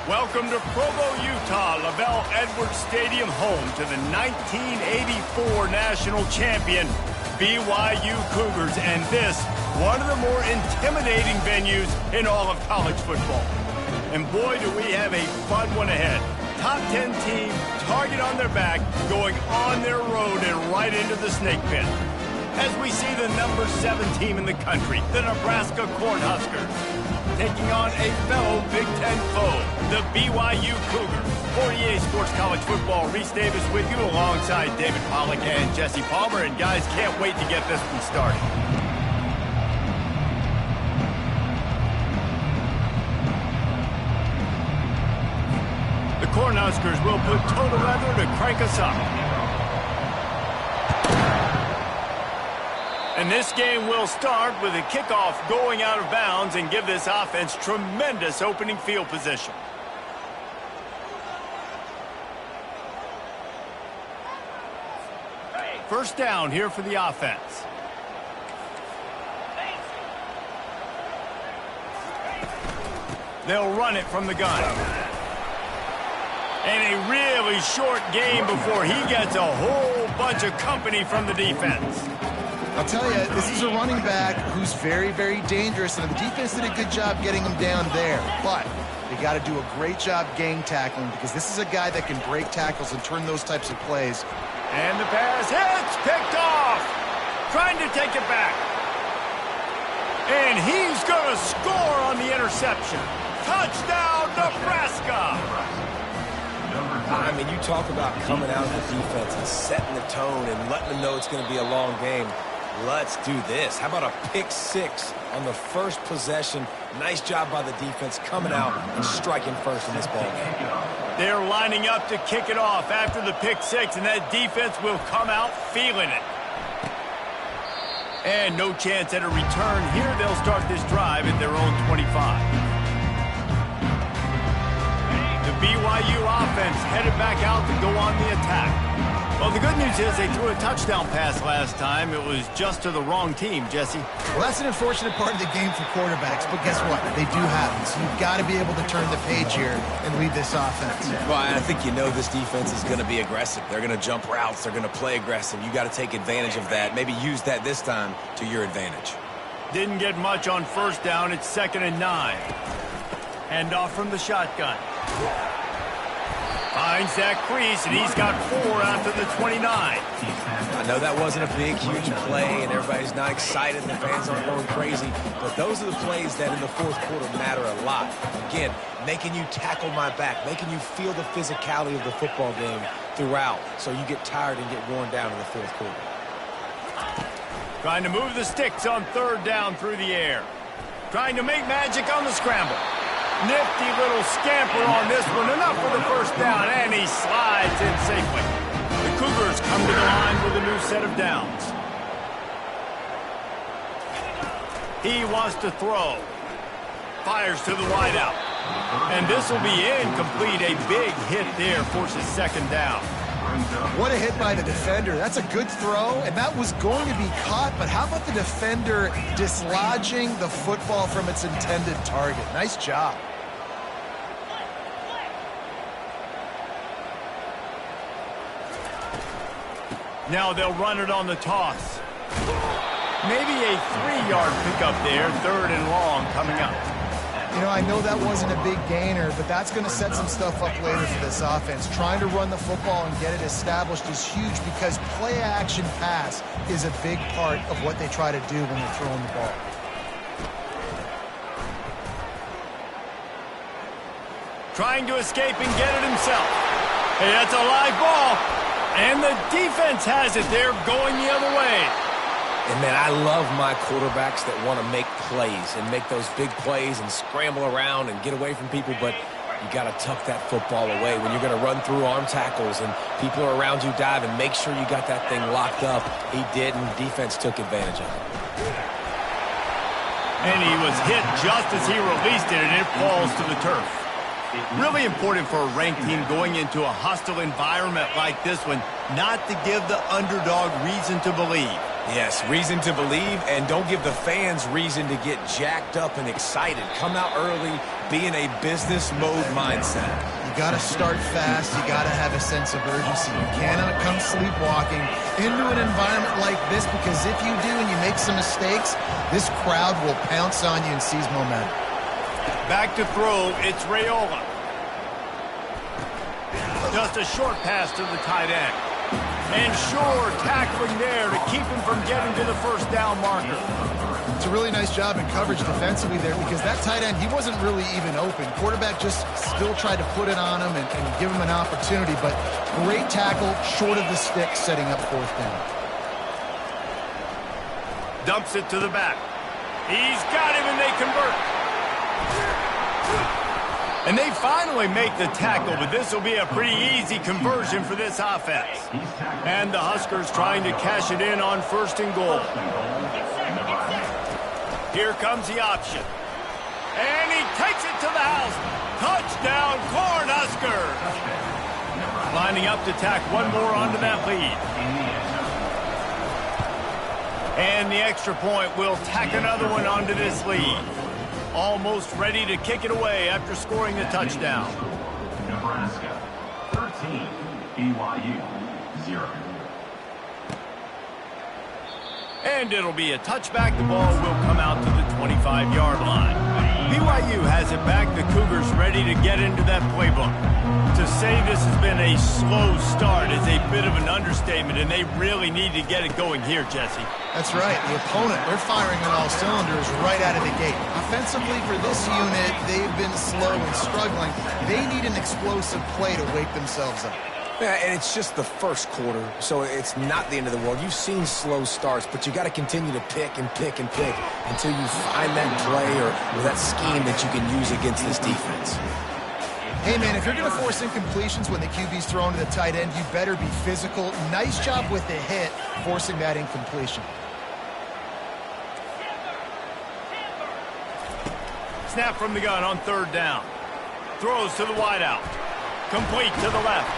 Welcome to Provo, Utah, LaBelle Edwards Stadium, home to the 1984 national champion BYU Cougars, and this, one of the more intimidating venues in all of college football. And boy, do we have a fun one ahead. Top 10 team, target on their back, going on their road and right into the snake pit. As we see the number 7 team in the country, the Nebraska Cornhuskers, taking on a fellow Big Ten foe, the BYU Cougars. For EA Sports College Football, Reese Davis with you alongside David Pollack and Jesse Palmer. And guys, can't wait to get this one started. The Cornhuskers will put total weather to crank us up. And this game will start with a kickoff going out of bounds and give this offense tremendous opening field position. First down here for the offense. They'll run it from the gun. And a really short game before he gets a whole bunch of company from the defense. I'll tell you, this is a running back who's very, very dangerous, and the defense did a good job getting him down there. But they got to do a great job gang tackling, because this is a guy that can break tackles and turn those types of plays. And the pass hits, picked off. Trying to take it back. And he's going to score on the interception. Touchdown, Nebraska! I mean, you talk about coming out of the defense and setting the tone and letting them know it's going to be a long game. Let's do this. How about a pick 6 on the first possession? Nice job by the defense coming out and striking first in this ball game. They're lining up to kick it off after the pick 6, and that defense will come out feeling it. And no chance at a return here. They'll start this drive at their own 25. BYU offense headed back out to go on the attack. Well, the good news is they threw a touchdown pass last time. It was just to the wrong team, Jesse. Well, that's an unfortunate part of the game for quarterbacks, but guess what? They do happen, so you've got to be able to turn the page here and lead this offense. Well, I think you know this defense is going to be aggressive. They're going to jump routes. They're going to play aggressive. You got to take advantage of that. Maybe use that this time to your advantage. Didn't get much on first down. It's 2nd and 9. Hand off from the shotgun. Finds that crease, and he's got 4 out to the 29. I know that wasn't a big, huge play, and everybody's not excited, and the fans aren't going crazy, but those are the plays that in the fourth quarter matter a lot. Again, making you tackle my back, making you feel the physicality of the football game throughout, so you get tired and get worn down in the fourth quarter. Trying to move the sticks on 3rd down through the air. Trying to make magic on the scramble. Nifty little scamper on this one. Enough for the first down, and he slides in safely. The Cougars come to the line with a new set of downs. He wants to throw. Fires to the wideout. And this will be incomplete. A big hit there forces 2nd down. What a hit by the defender. That's a good throw, and that was going to be caught, but how about the defender dislodging the football from its intended target? Nice job. Now they'll run it on the toss. Maybe a 3-yard pickup there, 3rd and long coming up. You know, I know that wasn't a big gainer, but that's going to set some stuff up later for this offense. Trying to run the football and get it established is huge, because play-action pass is a big part of what they try to do when they're throwing the ball. Trying to escape and get it himself. Hey, that's a live ball. And the defense has it. They're going the other way. And, man, I love my quarterbacks that want to make plays and make those big plays and scramble around and get away from people, but you got to tuck that football away when you're going to run through arm tackles and people are around you diving. Make sure you got that thing locked up. He did, and defense took advantage of it. And he was hit just as he released it, and it falls to the turf. Really important for a ranked team going into a hostile environment like this one not to give the underdog reason to believe. Yes, reason to believe, and don't give the fans reason to get jacked up and excited. Come out early, be in a business mode mindset. You got to start fast. You got to have a sense of urgency. You cannot come sleepwalking into an environment like this, because if you do and you make some mistakes, this crowd will pounce on you and seize momentum. Back to throw, it's Raiola. Just a short pass to the tight end. And sure, tackling there to keep him from getting to the first down marker. It's a really nice job in coverage defensively there, because that tight end, he wasn't really even open. Quarterback just still tried to put it on him and give him an opportunity, but great tackle, short of the stick, setting up fourth down. Dumps it to the back. He's got him, and they convert. And they finally make the tackle, but this will be a pretty easy conversion for this offense. And the Huskers trying to cash it in on 1st and goal. Here comes the option. And he takes it to the house. Touchdown, Cornhuskers! Lining up to tack one more onto that lead. And the extra point will tack another one onto this lead. Almost ready to kick it away after scoring the touchdown. Nebraska 13, BYU 0. And it'll be a touchback. The ball will come out to the 25-yard line. BYU has it back. The Cougars ready to get into that playbook. To say this has been a slow start is a bit of an understatement, and they really need to get it going here, Jesse. That's right. The opponent, they're firing on all cylinders right out of the gate. Offensively, for this unit, they've been slow and struggling. They need an explosive play to wake themselves up. Yeah, and it's just the first quarter, so it's not the end of the world. You've seen slow starts, but you got to continue to pick and pick and pick until you find that play or that scheme that you can use against this defense. Hey, man, if you're going to force incompletions when the QB's thrown to the tight end, you better be physical. Nice job with the hit, forcing that incompletion. Snap from the gun on 3rd down. Throws to the wideout. Complete to the left.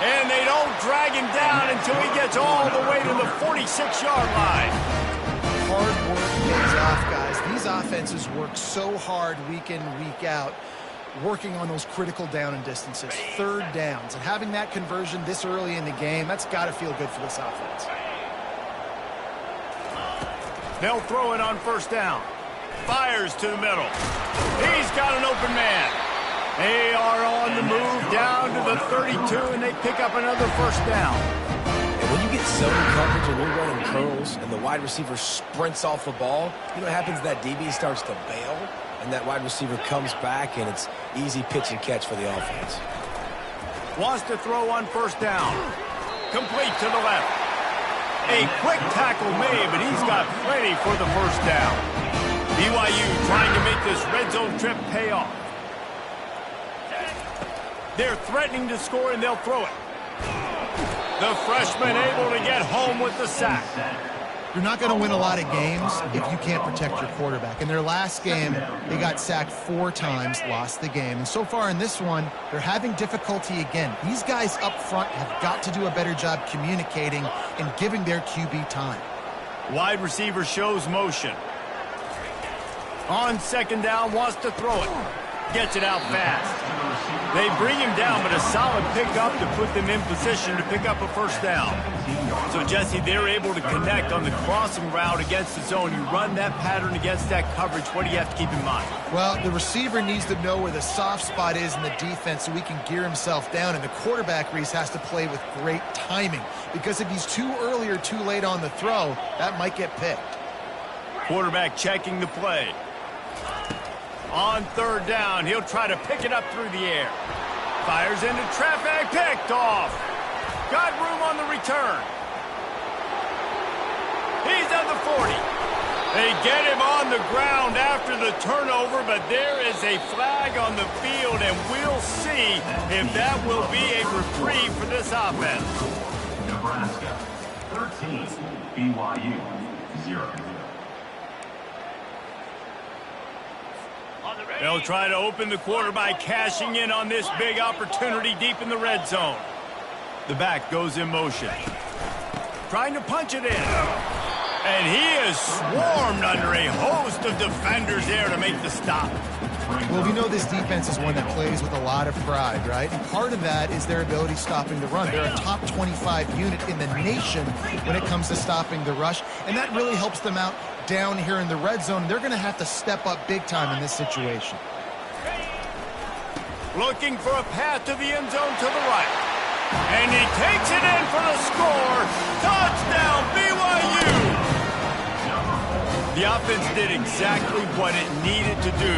And they don't drag him down until he gets all the way to the 46-yard line. Hard work pays off, guys. These offenses work so hard week in, week out, working on those critical down and distances, 3rd downs. And having that conversion this early in the game, that's got to feel good for this offense. They'll throw it on 1st down. Fires to the middle. He's got an open man. They are on the move down to the 32, and they pick up another 1st down. And when you get zone coverage and you're running curls and the wide receiver sprints off the ball, you know what happens? That DB starts to bail, and that wide receiver comes back, and it's easy pitch and catch for the offense. Wants to throw on 1st down. Complete to the left. A quick tackle made, but he's got plenty for the 1st down. BYU trying to make this red zone trip pay off. They're threatening to score, and they'll throw it. The freshman able to get home with the sack. You're not going to win a lot of games if you can't protect your quarterback. In their last game, they got sacked 4 times, lost the game. And so far in this one, they're having difficulty again. These guys up front have got to do a better job communicating and giving their QB time. Wide receiver shows motion. On 2nd down, wants to throw it. Gets it out fast. They bring him down, but a solid pickup to put them in position to pick up a 1st down. So, Jesse, they're able to connect on the crossing route against the zone. You run that pattern against that coverage. What do you have to keep in mind? Well, the receiver needs to know where the soft spot is in the defense so he can gear himself down, and the quarterback, Reese, has to play with great timing, because if he's too early or too late on the throw, that might get picked. Quarterback checking the play. On 3rd down, he'll try to pick it up through the air. Fires into traffic, picked off. Got room on the return. He's at the 40. They get him on the ground after the turnover, but there is a flag on the field, and we'll see if that will be a reprieve for this offense. Nebraska 13, BYU 0. They'll try to open the quarter by cashing in on this big opportunity deep in the red zone. The back goes in motion. Trying to punch it in. And he is swarmed under a host of defenders there to make the stop. Well, we know this defense is one that plays with a lot of pride, right? And part of that is their ability stopping the run. They're a top 25 unit in the nation when it comes to stopping the rush, and that really helps them out down here in the red zone. They're going to have to step up big time in this situation. Looking for a path to the end zone to the right. And he takes it in for the score. Touchdown, BYU! The offense did exactly what it needed to do,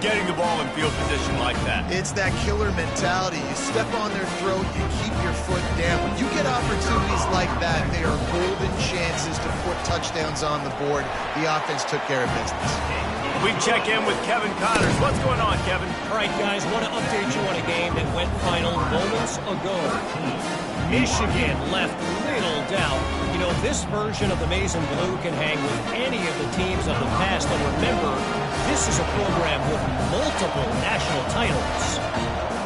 getting the ball in field position like that. It's that killer mentality. You step on their throat, you keep your foot down. When you get opportunities like that, they are golden chances to put touchdowns on the board. The offense took care of business. We check in with Kevin Connors. What's going on, Kevin? All right, guys, want to update you on a game that went final moments ago. Michigan left little doubt. You know, this version of the Maize and Blue can hang with any of the teams of the past. And remember, this is a program with multiple national titles.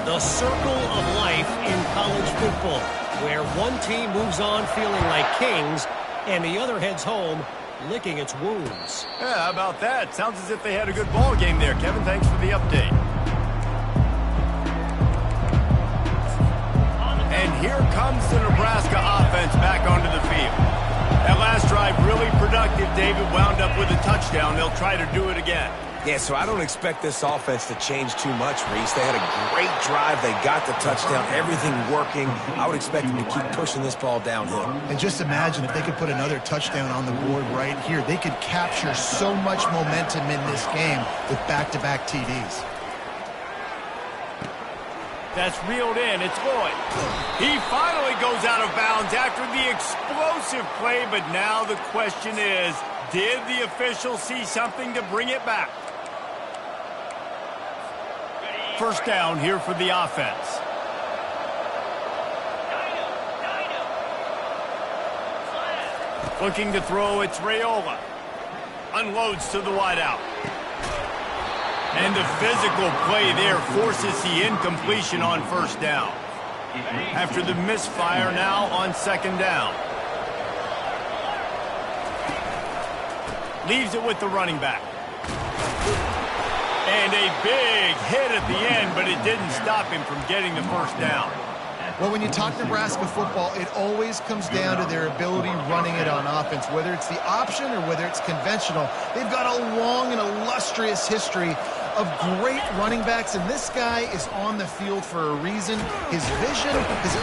The circle of life in college football, where one team moves on feeling like kings and the other heads home licking its wounds. Yeah, how about that? Sounds as if they had a good ball game there, Kevin. Thanks for the update. And here comes the Nebraska offense back onto the field. That last drive really productive. David wound up with a touchdown. They'll try to do it again. Yeah, so I don't expect this offense to change too much, Reese. They had a great drive. They got the touchdown. Everything working. I would expect them to keep pushing this ball downhill. And just imagine if they could put another touchdown on the board right here. They could capture so much momentum in this game with back-to-back TDs. That's reeled in. It's Boyd. He finally goes out of bounds after the explosive play, but now the question is, did the officials see something to bring it back? First down here for the offense. Looking to throw, it's Raiola. Unloads to the wideout. And the physical play there forces the incompletion on first down. After the misfire, now on second down. Leaves it with the running back. And a big hit at the end, but it didn't stop him from getting the first down. Well, when you talk Nebraska football, it always comes down to their ability running it on offense. Whether it's the option or whether it's conventional, they've got a long and illustrious history of great running backs, and this guy is on the field for a reason. His vision is...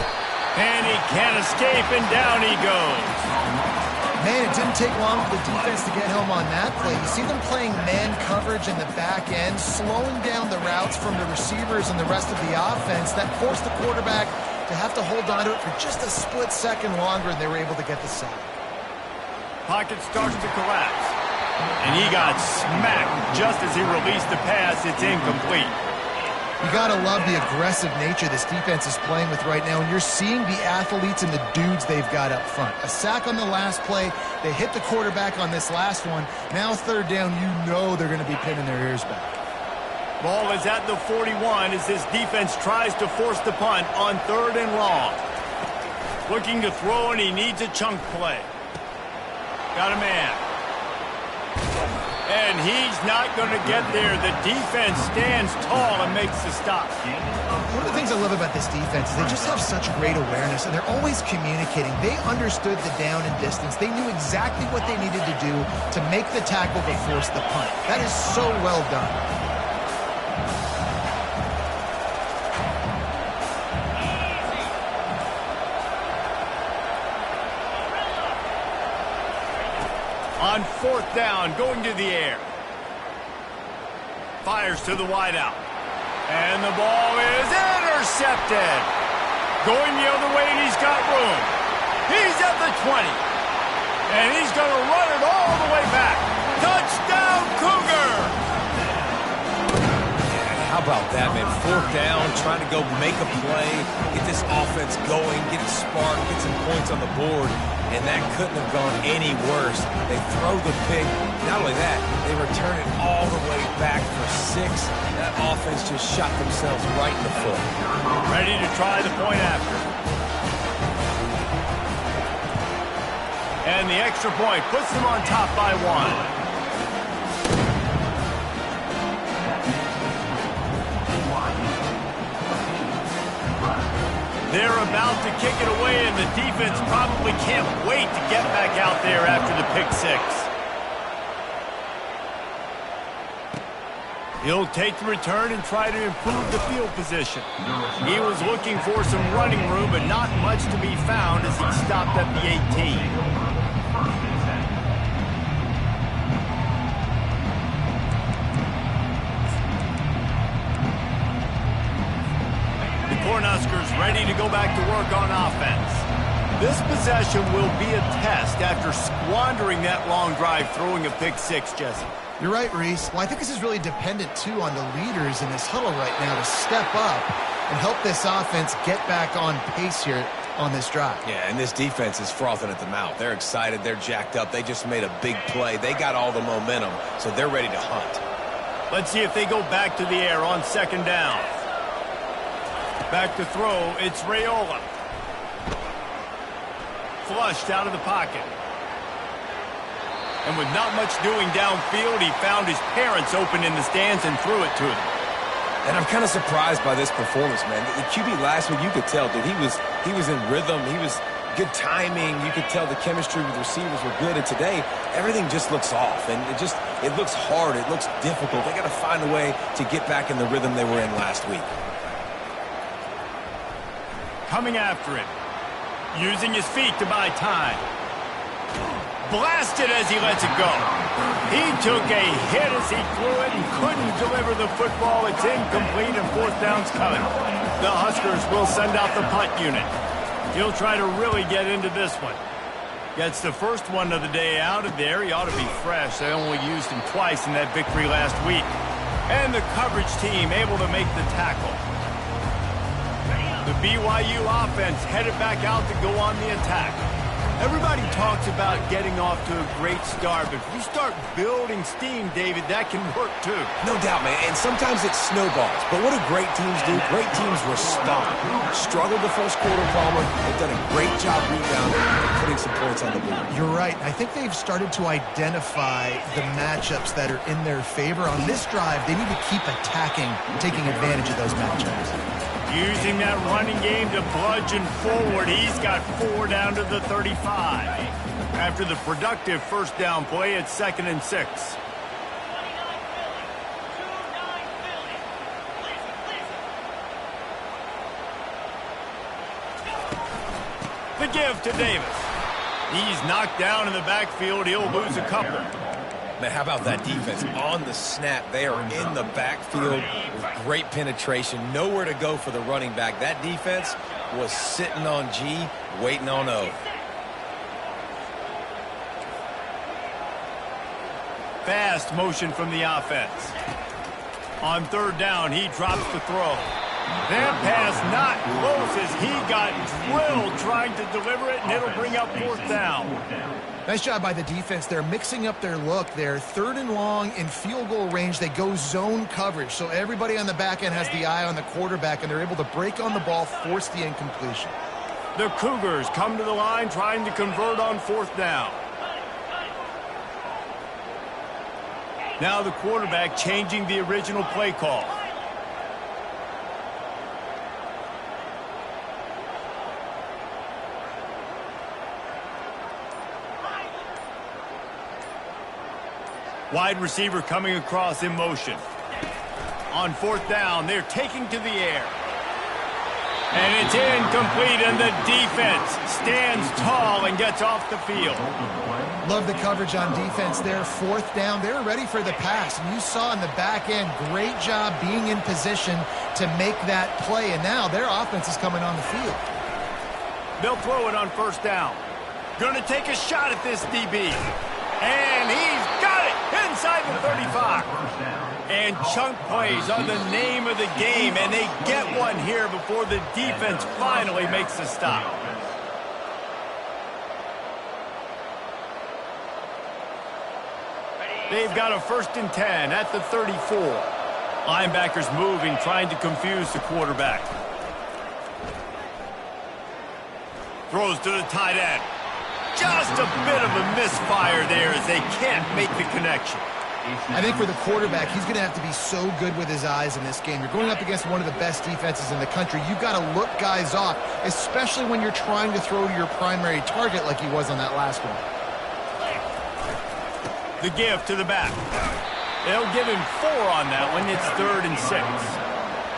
And he can't escape, and down he goes. Man, it didn't take long for the defense to get home on that play. You see them playing man coverage in the back end, slowing down the routes from the receivers and the rest of the offense. That forced the quarterback to have to hold on to it for just a split second longer, and they were able to get the sack. Pocket starts to collapse. And he got smacked just as he released the pass. It's incomplete. You got to love the aggressive nature this defense is playing with right now, and you're seeing the athletes and the dudes they've got up front. A sack on the last play. They hit the quarterback on this last one. Now third down, you know they're going to be pinning their ears back. Ball is at the 41 as this defense tries to force the punt on third and long. Looking to throw, and he needs a chunk play. Got a man. And he's not going to get there. The defense stands tall and makes the stop. One of the things I love about this defense is they just have such great awareness, and they're always communicating. They understood the down and distance. They knew exactly what they needed to do to make the tackle to force the punt. That is so well done. On fourth down, going to the air. Fires to the wideout. And the ball is intercepted. Going the other way, and he's got room. He's at the 20. And he's going to run it all the way back. Touchdown, Cougar! How about that, man? Fourth down, trying to go make a play, get this offense going, get it sparked, get some points on the board, and that couldn't have gone any worse. They throw the pick. Not only that, they return it all the way back for 6. That offense just shot themselves right in the foot. Ready to try the point after. And the extra point puts them on top by 1. They're about to kick it away, and the defense probably can't wait to get back out there after the pick 6. He'll take the return and try to improve the field position. He was looking for some running room, but not much to be found as he stopped at the 18. The Cornhuskers ready to go back to work on offense. This possession will be a test after squandering that long drive throwing a pick 6, Jesse. You're right, Reese. Well, I think this is really dependent, too, on the leaders in this huddle right now to step up and help this offense get back on pace here on this drive. Yeah, and this defense is frothing at the mouth. They're excited. They're jacked up. They just made a big play. They got all the momentum, so they're ready to hunt. Let's see if they go back to the air on 2nd down. Back to throw. It's Raiola. Flushed out of the pocket. And with not much doing downfield, he found his parents open in the stands and threw it to them. And I'm kind of surprised by this performance, man. The QB last week, you could tell, dude, he was in rhythm. He was good timing. You could tell the chemistry with receivers were good. And today, everything just looks off. And it looks hard. It looks difficult. They got to find a way to get back in the rhythm they were in last week. Coming after him. Using his feet to buy time. Blasted as he lets it go. He took a hit as he threw it and couldn't deliver the football. It's incomplete and 4th down's coming. The Huskers will send out the punt unit. He'll try to really get into this one. Gets the first one of the day out of there. He ought to be fresh. They only used him twice in that victory last week. And the coverage team able to make the tackle. The BYU offense headed back out to go on the attack. Everybody talks about getting off to a great start, but if you start building steam, David, that can work too. No doubt, man, and sometimes it snowballs. But what do great teams do? Great teams respond. Struggled the first quarter, Palmer. They've done a great job rebounding and putting some points on the board. You're right. I think they've started to identify the matchups that are in their favor. On this drive, they need to keep attacking, taking advantage of those matchups. Using that running game to bludgeon forward. He's got 4 down to the 35. After the productive first down play, it's 2nd and 6. The give to Davis. He's knocked down in the backfield. He'll lose a couple. Man, how about that defense? On the snap, they are in the backfield with great penetration. Nowhere to go for the running back. That defense was sitting on G, waiting on O. Fast motion from the offense. On 3rd down, he drops the throw. That pass not close as he got drilled trying to deliver it, and it'll bring up 4th down. Nice job by the defense. They're mixing up their look. They're 3rd and long in field goal range. They go zone coverage. So everybody on the back end has the eye on the quarterback, and they're able to break on the ball, force the incompletion. The Cougars come to the line trying to convert on 4th down. Now the quarterback changing the original play call. Wide receiver coming across in motion. On 4th down, they're taking to the air. And it's incomplete, and the defense stands tall and gets off the field. Love the coverage on defense there. 4th down, they're ready for the pass. And you saw in the back end, great job being in position to make that play. And now their offense is coming on the field. They'll throw it on 1st down. Gonna take a shot at this DB. And he's got it inside the 35. And chunk plays are the name of the game, and they get one here before the defense finally makes the stop. They've got a 1st and 10 at the 34. Linebackers moving, trying to confuse the quarterback. Throws to the tight end. Just a bit of a misfire there as they can't make the connection. I think for the quarterback, he's going to have to be so good with his eyes in this game. You're going up against one of the best defenses in the country. You've got to look guys off, especially when you're trying to throw to your primary target like he was on that last one. The give to the back. They'll give him 4 on that one. It's 3rd and 6.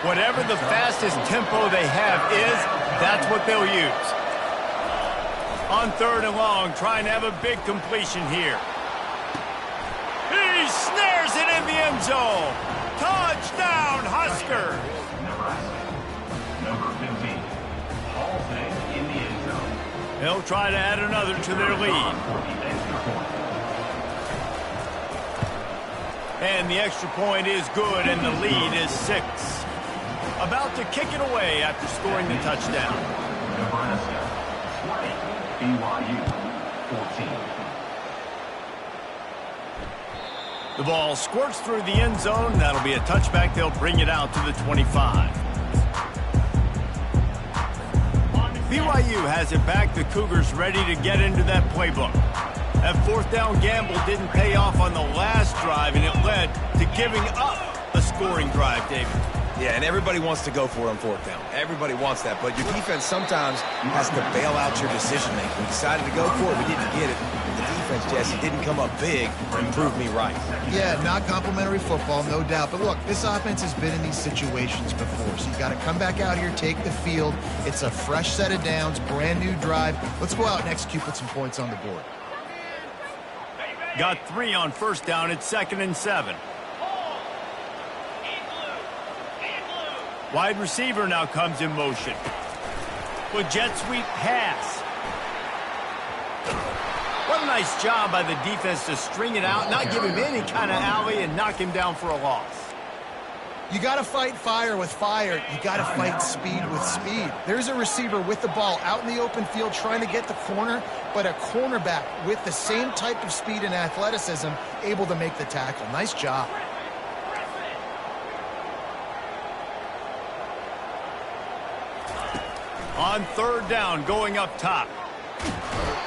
Whatever the fastest tempo they have is, that's what they'll use. On 3rd and long, trying to have a big completion here. He snares it in the end zone. Touchdown, Huskers. Number 15. Hall's in the end zone. They'll try to add another to their lead. And the extra point is good, and the lead is 6. About to kick it away after scoring the touchdown. Nebraska 20. BYU 14. The ball squirts through the end zone. That'll be a touchback. They'll bring it out to the 25. BYU has it back. The Cougars ready to get into that playbook. That 4th down gamble didn't pay off on the last drive, and it led to giving up a scoring drive, David. Yeah, and everybody wants to go for it on 4th down. Everybody wants that, but your defense sometimes has to bail out your decision-making. We decided to go for it. We didn't get it. The defense, Jesse, didn't come up big and prove me right. Yeah, not complimentary football, no doubt. But look, this offense has been in these situations before, so you got to come back out here, take the field. It's a fresh set of downs, brand new drive. Let's go out and execute, put some points on the board. Got 3 on 1st down. It's 2nd and 7. Wide receiver now comes in motion. With jet sweep pass. What a nice job by the defense to string it out, not give him any kind of alley, and knock him down for a loss. You got to fight fire with fire. You got to fight speed with speed. There's a receiver with the ball out in the open field trying to get the corner, but a cornerback with the same type of speed and athleticism able to make the tackle. Nice job. On 3rd down, going up top.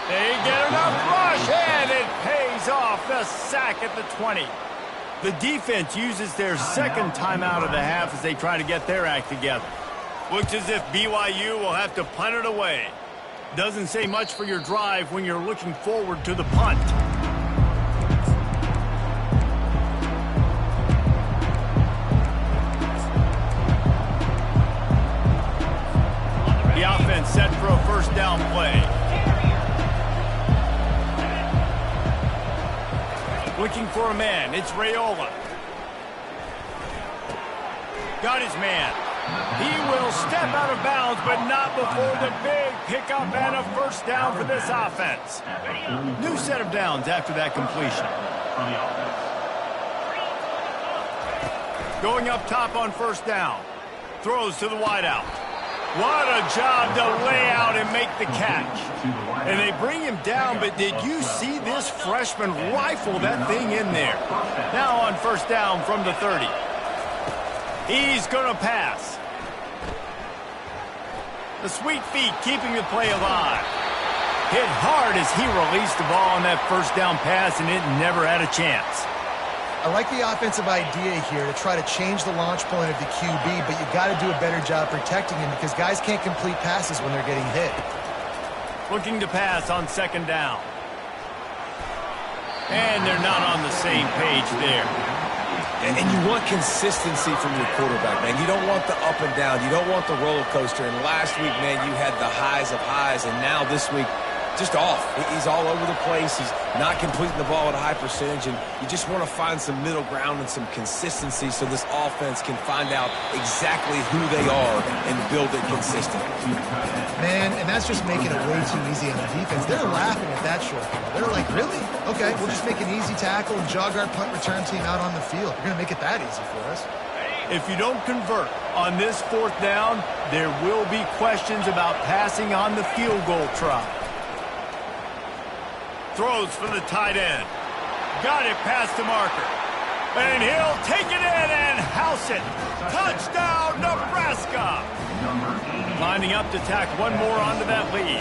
They get enough rush, and it pays off. The sack at the 20. The defense uses their 2nd timeout of the half as they try to get their act together. Looks as if BYU will have to punt it away. Doesn't say much for your drive when you're looking forward to the punt. The offense set for a 1st down play. Looking for a man. It's Raiola. Got his man. He will step out of bounds, but not before the big pickup and a 1st down for this offense. New set of downs after that completion. Going up top on 1st down. Throws to the wideout. What a job to lay out and make the catch. And they bring him down, but did you see this freshman rifle that thing in there? Now on 1st down from the 30. He's going to pass. The sweet feet keeping the play alive. Hit hard as he released the ball on that 1st down pass, and it never had a chance. I like the offensive idea here to try to change the launch point of the QB, but you got to do a better job protecting him because guys can't complete passes when they're getting hit. Looking to pass on 2nd down. And they're not on the same page there. And you want consistency from your quarterback, man. You don't want the up and down. You don't want the roller coaster. And last week, man, you had the highs of highs, and now this week, just off. He's all over the place. He's not completing the ball at a high percentage, and you just want to find some middle ground and some consistency so this offense can find out exactly who they are and build it consistently. Man, and that's just making it way too easy on the defense. They're laughing at that short ball. They're like, really? Okay, we'll just make an easy tackle and jog our punt return team out on the field. We're going to make it that easy for us. If you don't convert on this 4th down, there will be questions about passing on the field goal try. Throws for the tight end. Got it past the marker. And he'll take it in and house it. Touchdown, Nebraska. Lining up to tack one more onto that lead.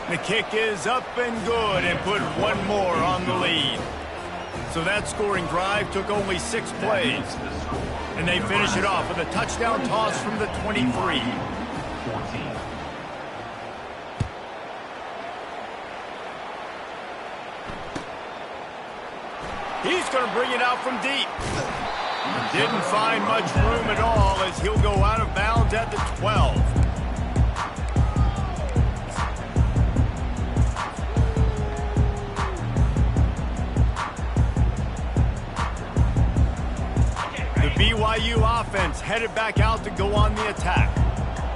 The kick is up and good and put one more on the lead. So that scoring drive took only 6 plays. And they finish it off with a touchdown toss from the 23. He's going to bring it out from deep. Didn't find much room at all as he'll go out of bounds at the 12. BYU offense headed back out to go on the attack.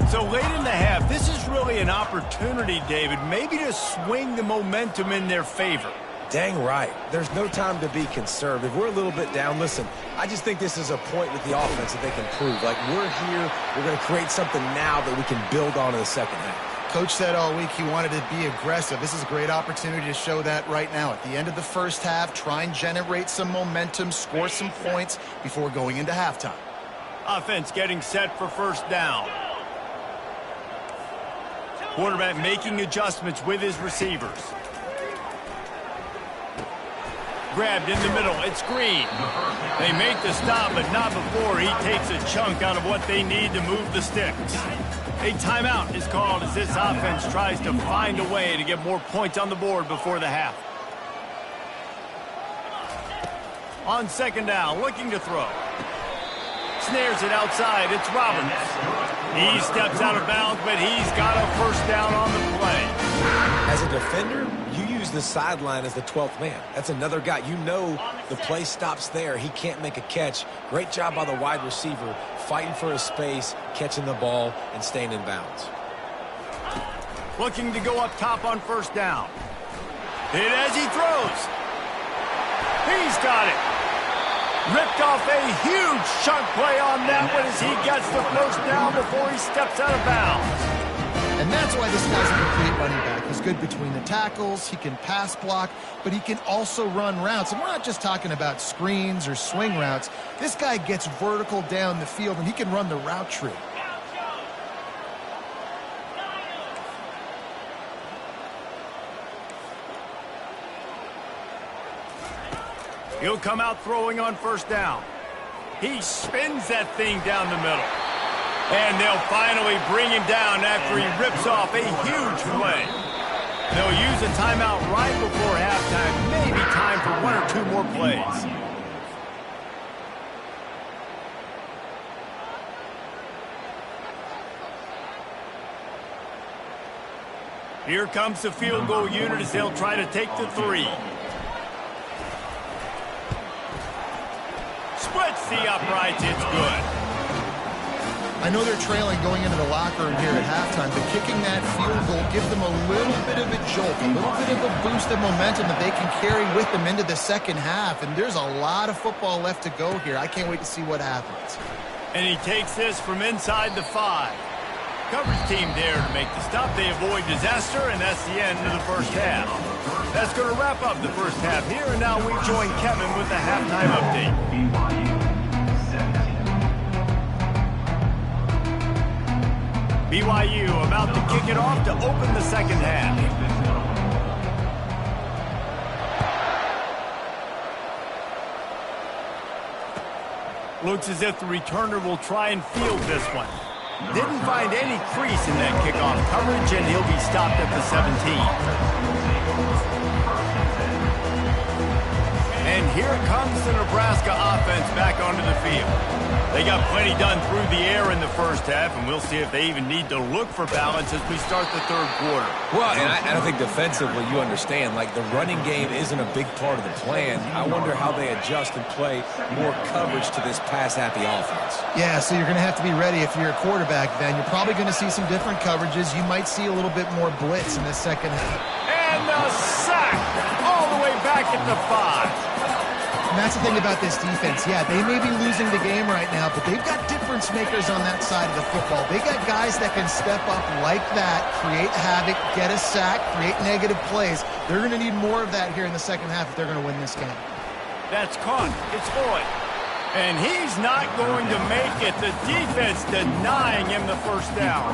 So late in the half, this is really an opportunity, David, maybe to swing the momentum in their favor. Dang right. There's no time to be conservative. We're a little bit down. Listen, I just think this is a point with the offense that they can prove. Like, we're here, we're going to create something now that we can build on in the second half. Coach said all week he wanted to be aggressive. This is a great opportunity to show that right now. At the end of the first half, try and generate some momentum, score some points before going into halftime. Offense getting set for first down. Quarterback making adjustments with his receivers. Grabbed in the middle. It's Green. They make the stop, but not before he takes a chunk out of what they need to move the sticks. A timeout is called as this offense tries to find a way to get more points on the board before the half. On second down, looking to throw. Snares it outside. It's Roberts. He steps out of bounds, but he's got a first down on the play. As a defender, you use the sideline as the 12th man. That's another guy. You know the play stops there. He can't make a catch. Great job by the wide receiver, fighting for his space, catching the ball, and staying in bounds. Looking to go up top on first down. Hit as he throws. He's got it. Ripped off a huge chunk play on that one as he gets the first down before he steps out of bounds. And that's why this guy's a complete running back. He's good between the tackles, he can pass block, but he can also run routes. And we're not just talking about screens or swing routes. This guy gets vertical down the field, and he can run the route tree. He'll come out throwing on first down. He spins that thing down the middle. And they'll finally bring him down after he rips off a huge play. They'll use a timeout right before halftime. Maybe time for 1 or 2 more plays. Here comes the field goal unit as they'll try to take the 3. Splits the uprights. It's good. I know they're trailing going into the locker room here at halftime, but kicking that field goal gives them a little bit of a jolt, a little bit of a boost of momentum that they can carry with them into the second half. And there's a lot of football left to go here. I can't wait to see what happens. And he takes this from inside the 5. Coverage team there to make the stop. They avoid disaster, and that's the end of the first half. That's going to wrap up the first half here, and now we join Kevin with the halftime update. BYU about to kick it off to open the second half. Looks as if the returner will try and field this one. Didn't find any crease in that kickoff coverage, and he'll be stopped at the 17. And here comes the Nebraska offense back onto the field. They got plenty done through the air in the first half, and we'll see if they even need to look for balance as we start the third quarter. Well, and I think defensively, you understand, like the running game isn't a big part of the plan. I wonder how they adjust and play more coverage to this pass-happy offense. Yeah, so you're going to have to be ready if you're a quarterback, then. You're probably going to see some different coverages. You might see a little bit more blitz in the second half. And the sack all the way back at the 5. And that's the thing about this defense. Yeah, they may be losing the game right now, but they've got difference makers on that side of the football. They got guys that can step up like that, create havoc, get a sack, create negative plays. They're going to need more of that here in the second half if they're going to win this game. That's caught. It's Floyd. And he's not going to make it. The defense denying him the first down.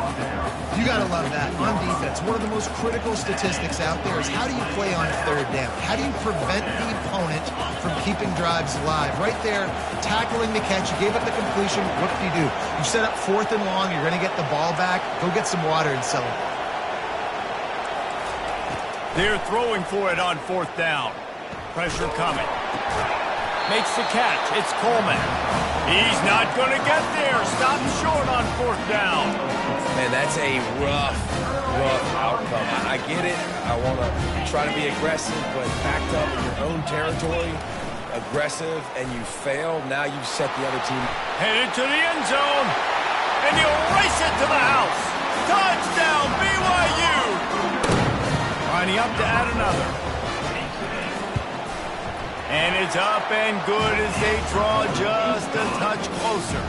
You got to love that. On defense, one of the most critical statistics out there is how do you play on third down? How do you prevent the opponent from keeping drives alive? Right there, tackling the catch. You gave up the completion. What do? You set up 4th and long. You're going to get the ball back. Go get some water and celebrate. They're throwing for it on 4th down. Pressure coming. Makes the catch. It's Coleman. He's not going to get there. Stop short on 4th down. Man, that's a rough outcome. I get it. I want to try to be aggressive, but backed up in your own territory, aggressive, and you fail. Now you've set the other team. Headed to the end zone, and he'll race it to the house. Touchdown, BYU. Lining up to add another. And it's up and good as they draw just a touch closer.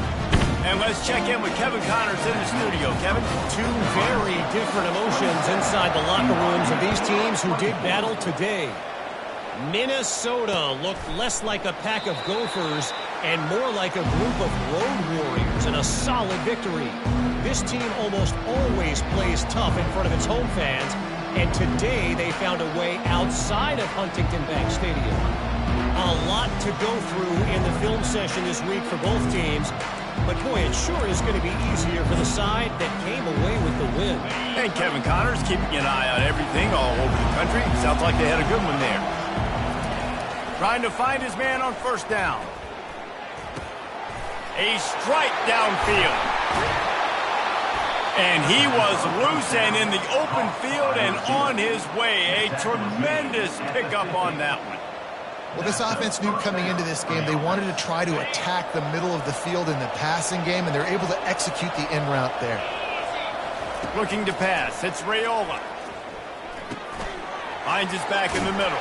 And let's check in with Kevin Connors in the studio. Kevin? Two very different emotions inside the locker rooms of these teams who did battle today. Minnesota looked less like a pack of Gophers and more like a group of road warriors in a solid victory. This team almost always plays tough in front of its home fans, and today they found a way outside of Huntington Bank Stadium. A lot to go through in the film session this week for both teams. But, boy, it sure is going to be easier for the side that came away with the win. And Kevin Connors keeping an eye on everything all over the country. Sounds like they had a good one there. Trying to find his man on 1st down. A strike downfield. And he was loose and in the open field and on his way. A tremendous pickup on that one. Well, this offense knew coming into this game they wanted to try to attack the middle of the field in the passing game, and they're able to execute the in route there. Looking to pass. It's Raiola. Finds his back in the middle.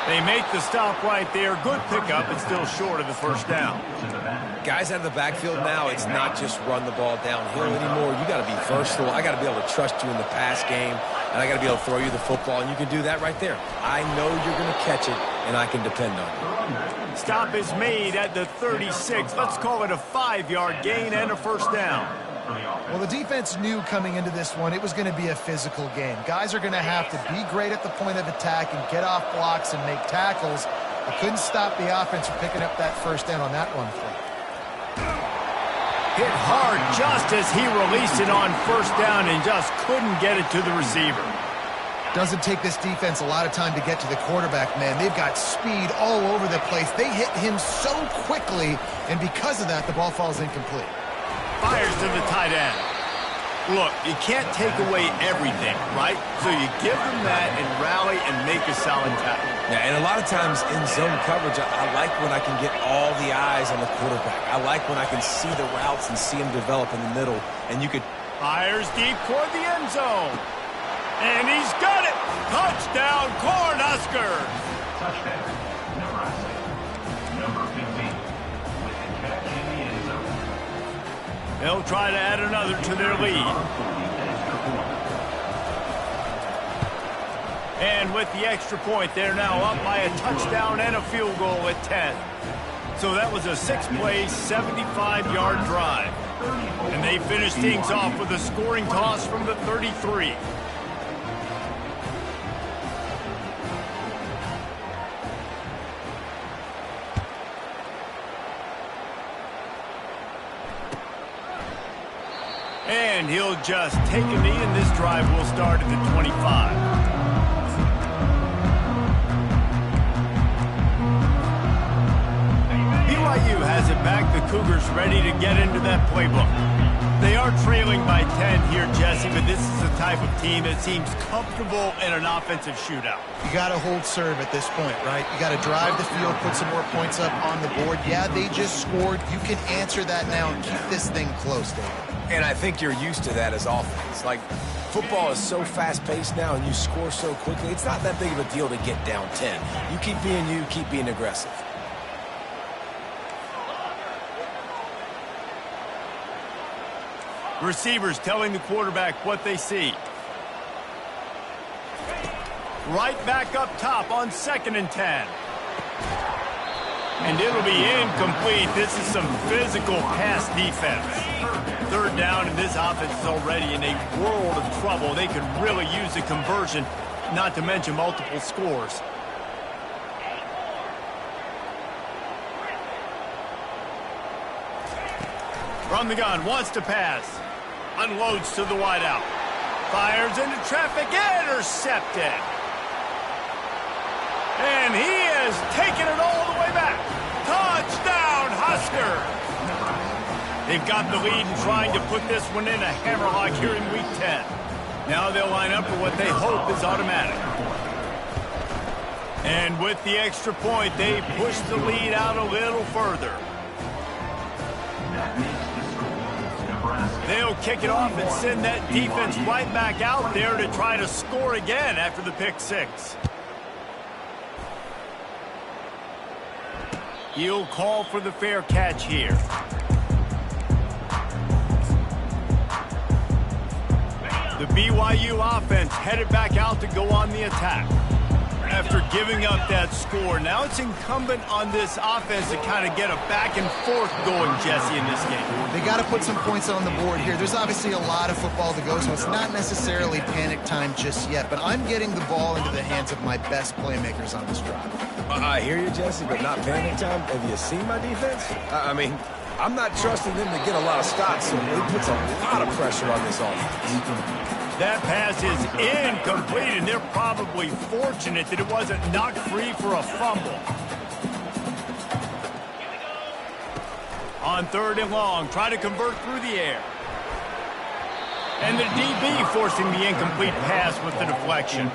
They make the stop right there. Good pickup, but still short of the 1st down. Guys out of the backfield now, it's not just run the ball downhill anymore. You got to be versatile. I got to be able to trust you in the pass game, and I got to be able to throw you the football, and you can do that right there. I know you're going to catch it, and I can depend on you. Stop is made at the 36. Let's call it a 5-yard gain and a 1st down. Well, the defense knew coming into this one it was going to be a physical game. Guys are going to have to be great at the point of attack and get off blocks and make tackles. They couldn't stop the offense from picking up that 1st down on that one play. Hit hard just as he released it on 1st down and just couldn't get it to the receiver. Doesn't take this defense a lot of time to get to the quarterback, man. They've got speed all over the place. They hit him so quickly, and because of that, the ball falls incomplete. Fires to the tight end. Look, you can't take away everything, right? So you give them that and rally and make a solid tackle. Yeah, and a lot of times in zone coverage, I like when I can get all the eyes on the quarterback. I like when I can see the routes and see them develop in the middle. And you could... Fires deep toward the end zone. And he's got it! Touchdown, Cornhuskers! Touchdown. Number 15. With the catch in the end zone. They'll try to add another to their lead. And with the extra point, they're now up by a touchdown and a field goal at 10. So that was a 6-play, 75-yard drive. And they finished things off with a scoring toss from the 33. And he'll just take a knee, and this drive will start at the 25. BYU has it back. The Cougars ready to get into that playbook. They are trailing by 10 here, Jesse, but this is the type of team that seems comfortable in an offensive shootout. You got to hold serve at this point, right? You got to drive the field, put some more points up on the board. Yeah, they just scored. You can answer that now and keep this thing close, David. And I think you're used to that as offense. Like, football is so fast-paced now and you score so quickly, it's not that big of a deal to get down 10. You keep being you, keep being aggressive. Receivers telling the quarterback what they see. Right back up top on 2nd and 10. And it'll be incomplete. This is some physical pass defense. Third down, and this offense is already in a world of trouble. They could really use a conversion, not to mention multiple scores. From the gun, wants to pass. Unloads to the wideout. Fires into traffic, intercepted. And he has taken it all the way back. Touchdown, Husker! They've got the lead and trying to put this one in a hammerlock here in Week 10. Now they'll line up for what they hope is automatic. And with the extra point, they push the lead out a little further. They'll kick it off and send that defense right back out there to try to score again after the pick six. He'll call for the fair catch here. The BYU offense headed back out to go on the attack. After giving up that score, now it's incumbent on this offense to kind of get a back and forth going, Jesse, in this game. They got to put some points on the board here. There's obviously a lot of football to go, so it's not necessarily panic time just yet, but I'm getting the ball into the hands of my best playmakers on this drive. I hear you, Jesse, but not panic time. Have you seen my defense? I mean, I'm not trusting them to get a lot of stops, so it puts a lot of pressure on this offense. That pass is incomplete, and they're probably fortunate that it wasn't knocked free for a fumble. On third and long, try to convert through the air. And the DB forcing the incomplete pass with the deflection.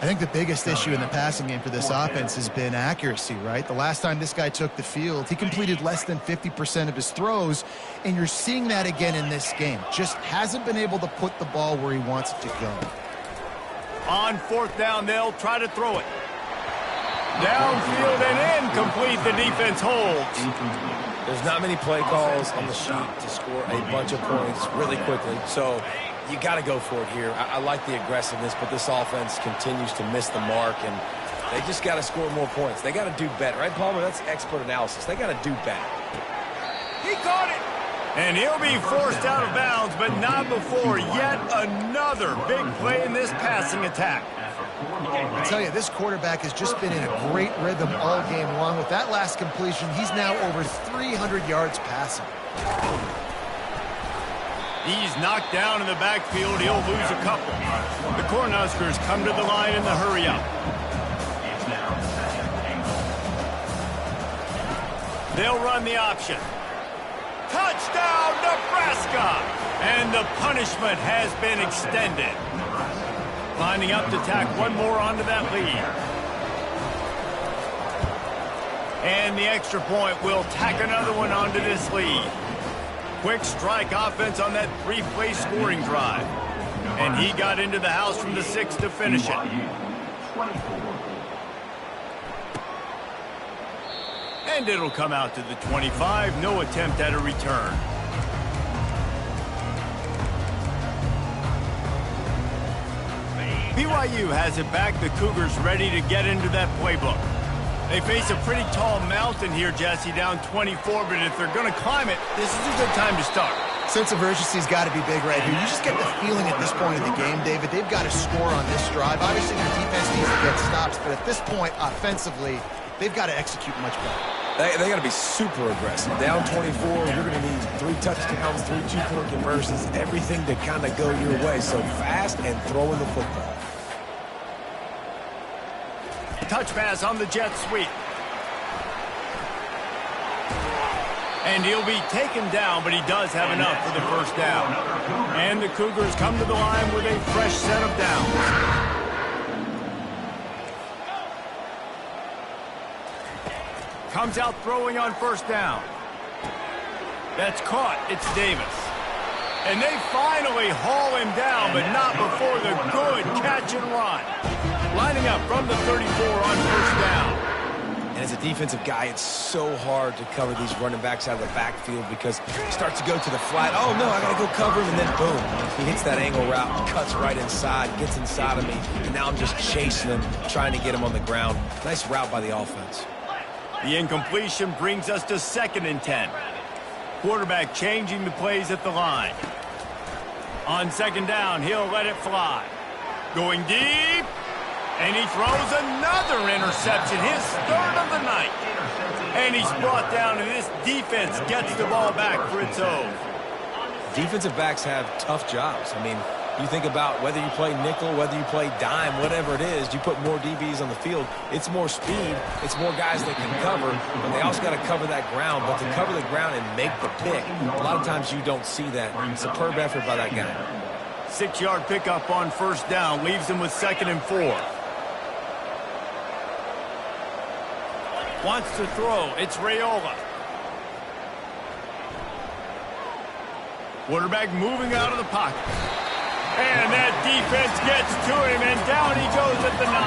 I think the biggest issue in the passing game for this offense has been accuracy, right? The last time this guy took the field, he completed less than 50% of his throws, and you're seeing that again in this game. Just hasn't been able to put the ball where he wants it to go. On fourth down, they'll try to throw it. Downfield and incomplete, the defense holds. There's not many play calls on the sheet to score a bunch of points really quickly, so you got to go for it here. I like the aggressiveness, but this offense continues to miss the mark, and they just got to score more points. They got to do better, right, Palmer? That's expert analysis. They got to do better. He caught it. And he'll be forced out of bounds, but not before yet another big play in this passing attack. I tell you, this quarterback has just been in a great rhythm all game long. With that last completion, he's now over 300 yards passing. He's knocked down in the backfield. He'll lose a couple. The Cornhuskers come to the line in the hurry up. They'll run the option. Touchdown, Nebraska! And the punishment has been extended. Lining up to tack one more onto that lead. And the extra point will tack another one onto this lead. Quick strike offense on that three-play scoring drive. And he got into the house from the 6 to finish it. And it'll come out to the 25. No attempt at a return. BYU has it back. The Cougars ready to get into that playbook. They face a pretty tall mountain here, Jesse, down 24, but if they're going to climb it, this is a good time to start. Sense of urgency's got to be big right here. You just get the feeling at this point of the game, David, they've got to score on this drive. Obviously, their defense needs to get stops, but at this point, offensively, they've got to execute much better. They got to be super aggressive. Down 24, you're going to need 3 touchdowns, 3 two-point conversions, everything to kind of go your way. So fast and throwing the football. Touch pass on the jet sweep. And he'll be taken down, but he does have enough for the first down. And the Cougars come to the line with a fresh set of downs. Comes out throwing on first down. That's caught. It's Davis. And they finally haul him down, but not before the good catch and run. Lining up from the 34 on first down. And as a defensive guy, it's so hard to cover these running backs out of the backfield because he starts to go to the flat. Oh, no, I got to go cover him, and then boom. He hits that angle route, cuts right inside, gets inside of me, and now I'm just chasing him, trying to get him on the ground. Nice route by the offense. The incompletion brings us to 2nd and 10. Quarterback changing the plays at the line. On 2nd down, he'll let it fly. Going deep, and he throws another interception, his 3rd of the night. And he's brought down, and this defense gets the ball back for its own. Defensive backs have tough jobs. I mean, you think about whether you play nickel, whether you play dime, whatever it is, you put more DBs on the field. It's more speed. It's more guys that can cover, but they also got to cover that ground. But to cover the ground and make the pick, a lot of times you don't see that. Superb effort by that guy. 6-yard pickup on 1st down leaves him with 2nd and 4. Wants to throw. It's Raiola. Quarterback moving out of the pocket. And that defense gets to him, and down he goes at the 9.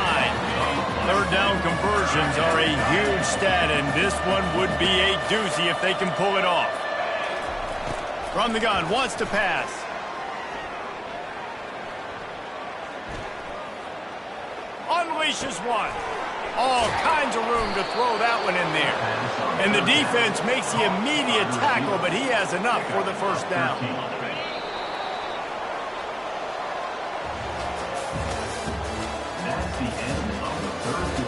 3rd down conversions are a huge stat, and this one would be a doozy if they can pull it off. From the gun, wants to pass. Unleashes one. All kinds of room to throw that one in there. And the defense makes the immediate tackle, but he has enough for the 1st down. That's the end of the 3rd quarter.